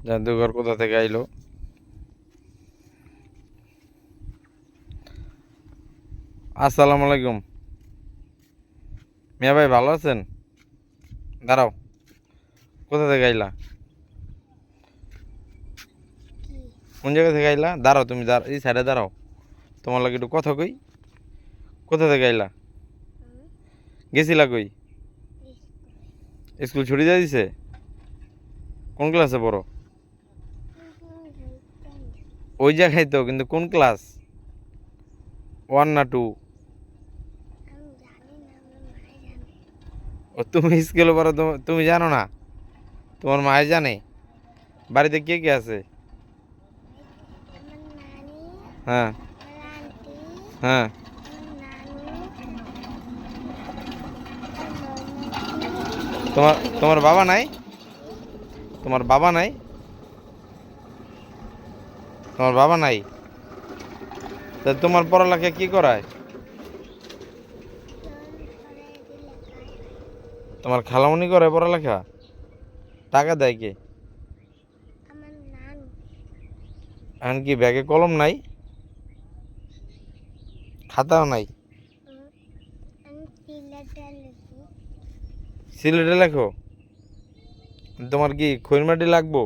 জাদুঘর কোথা থেকে আইলো? আসসালামু আলাইকুম। মিয়া ভাই ভালো আছেন? দাঁড়াও, কোথা থেকে আইলা? কোন জায়গা থেকে আইলা? দাঁড়াও, তুমি এই সাইডে দাঁড়াও, তোমার লাগে একটু কথা কই। কোথা থেকে আইলা? গেছিলা কই? স্কুল ছুটি দিয়ে দিছে? কোন ক্লাসে পড়ো? ওই জায়গায় তো, কিন্তু কোন ক্লাস? 1 না 2? ও তুমি স্কুলে পড়ো, তুমি জানো না? তোমার মায়ে জানে? বাড়িতে কে কে আছে? হ্যাঁ হ্যাঁ। তোমার তোমার বাবা নাই? তোমার বাবা নাই? তোমার বাবা নাই? তা তোমার পড়ালেখা কি করায়? তোমার খালামুনি করে পড়ালেখা? টাকা দেয় কে? এখন কি ব্যাগে কলম নাই? খাতাও নাই? সিলেটে লেখো? তোমার কি খৈরমাটি লাগবো?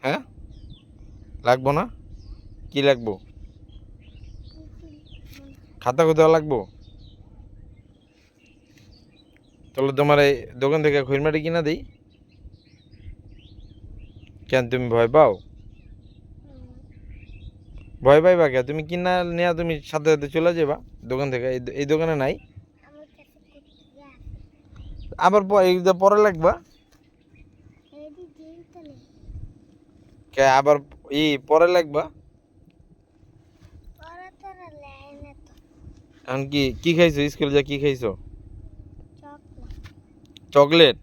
হ্যাঁ, লাগবো না? কি লাগবো? খাতা খুঁতা লাগবো? তাহলে তোমার এই দোকান থেকে খৈরমাটি কিনা দিই? কেন, তুমি ভয় পাও? ভয় পাইবা কে? তুমি কিনা নেওয়া, তুমি সাথে সাথে চলে যাবা দোকান থেকে। এই দোকানে নাই? আবার পরে লাগবা? কে আবার পরে লাগবা? এখন কি কি খাইছো স্কুলে যা? কি খাইছো? চকলেট?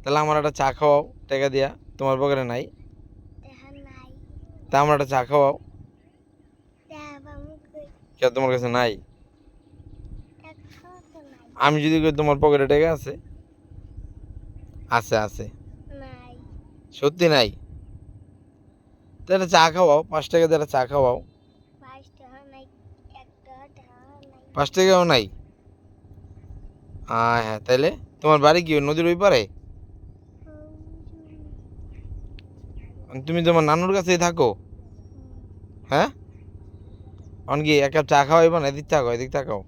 তাহলে আমার একটা চা খাওয়াও টাকা দিয়া। তোমার পকেটে নাই? তা আমার একটা চা খাওয়াও। কে তোমার কাছে নাই? আমি যদি কই তোমার পকেটে টাকা আছে? আছে আছে। সত্যি নাই? তাহলে চা খাওয়াও, 5 টাকা দিয়ে একটা চা খাওয়াও। 5 টাকাও নাই? হ্যাঁ, তাইলে তোমার বাড়ি কি নদীর ওই পারে? তুমি তোমার নানুর কাছেই থাকো? হ্যাঁ, অন কি এক কাপ চা খাওয়াইব না? এদিক থাকো, এদিক থাকো,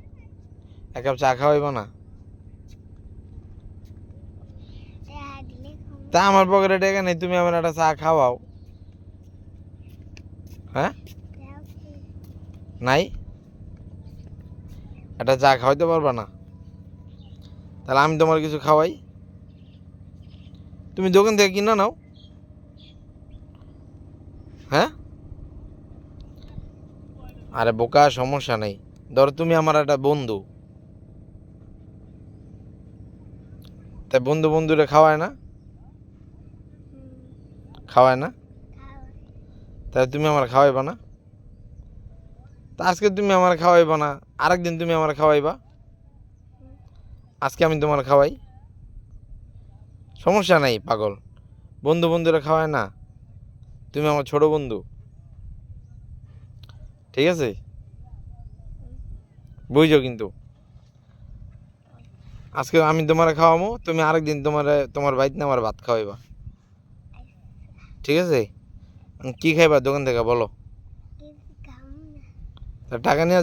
এক কাপ চা খাওয়াইব না? তা আমার পকেটে টাকা নেই, তুমি আমার একটা চা খাওয়াও। হ্যাঁ, নাই? একটা চা খাওয়াইতে পারবা না? তাহলে আমি তোমার কিছু খাওয়াই, তুমি দোকান থেকে কিনা নাও। হ্যাঁ, আরে বোকা, সমস্যা নেই। ধরো তুমি আমার একটা বন্ধু, তাই বন্ধু বন্ধুরে খাওয়ায় না? খাওয়ায় না? তাই তুমি আমার খাওয়াইবা না? তা আজকে তুমি আমার খাওয়াইবা না, আরেকদিন তুমি আমার খাওয়াইবা। আজকে আমি তোমার খাওয়াই, সমস্যা নাই পাগল। বন্ধু বন্ধুরা খাওয়ায় না? তুমি আমার ছোট বন্ধু, ঠিক আছে? বুঝছো কিন্তু? আজকে আমি তোমার খাওয়াবো, তুমি আরেকদিন তোমার বাইত না আমার ভাত খাওয়াইবা, ঠিক আছে? কি খাইবা দোকান থেকে বলো? টাকা নিয়ে